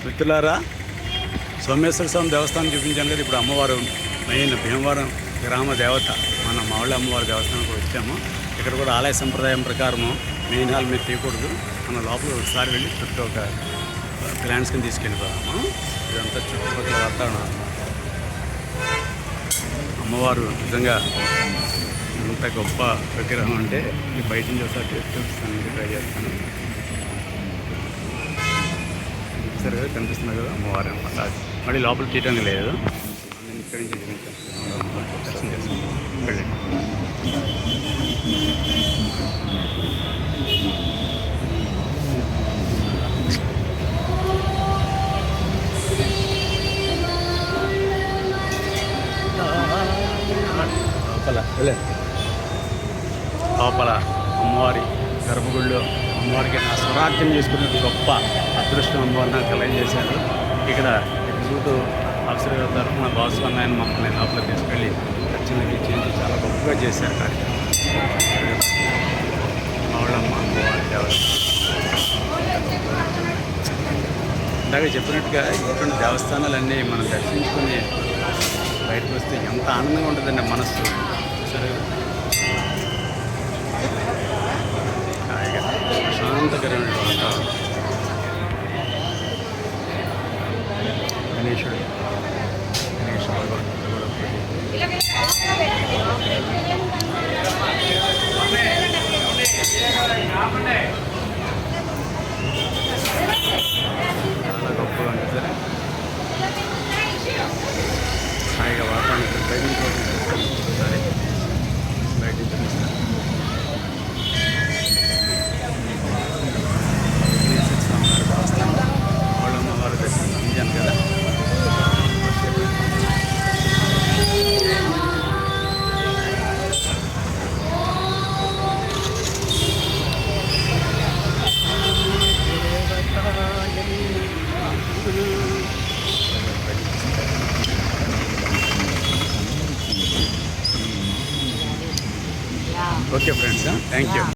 మిత్రులారా, సోమేశ్వర స్వామి దేవస్థానం చూపించాను కదా. ఇప్పుడు అమ్మవారు మెయిన్ భీమవరం గ్రామ దేవత మన మావుళ్ళ అమ్మవారి దేవస్థానానికి వచ్చాము. ఇక్కడ కూడా ఆలయ సంప్రదాయం ప్రకారము మెయిన్ హాల్ మీద తీయకూడదు. మన లోపల ఒకసారి వెళ్ళి చుట్టూ ఒక ప్లాన్స్ కింద తీసుకెళ్ళిపోదాము. ఇదంతా చుట్టుపక్కల వాతావరణం. అమ్మవారు నిజంగా ఇంత గొప్ప విగ్రహం అంటే ఈ బయట నుంచి ఒకసారి చూపిస్తాను, ట్రై చేస్తాను. సరే కనిపిస్తుంది కదా అమ్మవారు అనమాట. మళ్ళీ లోపల తీయడానికి లేదు. నేను ఇక్కడి నుంచి దర్శనం చేస్తాను. వెళ్ళండి. లోపల అమ్మవారి గర్భగుడిలో అమ్మవారికి నా స్వరాజ్యం చేసుకునే గొప్ప అదృష్టం అమ్మవారు నాకు కలగజేశారు. ఇక్కడ ఎగ్జిక్యూటివ్ ఆఫీసర్ గారి తరఫున బాసు అన్నాయని మమ్మల్ని లోపల తీసుకెళ్ళి దర్శనానికి చేసి చాలా గొప్పగా చేశారు కార్యక్రమం. మావుళ్ళమ్మ అమ్మవారి దేవత ఇందాక చెప్పినట్టుగా ఇటువంటి దేవస్థానాలన్నీ మనం దర్శించుకొని బయటకు వస్తే ఎంత ఆనందంగా ఉంటుందండి మనస్సు. సరే శాంతకరమైన వాతావరణం. గణేశుడు గణేష్ చాలా గొప్పగా ఉంటుంది. సరే హాయిగా వాతావరణం బయట నుంచి సరే బయట నుంచి వాళ్ళమ్మవారి దర్శనం అందించాను కదా. Okay friends, thank you.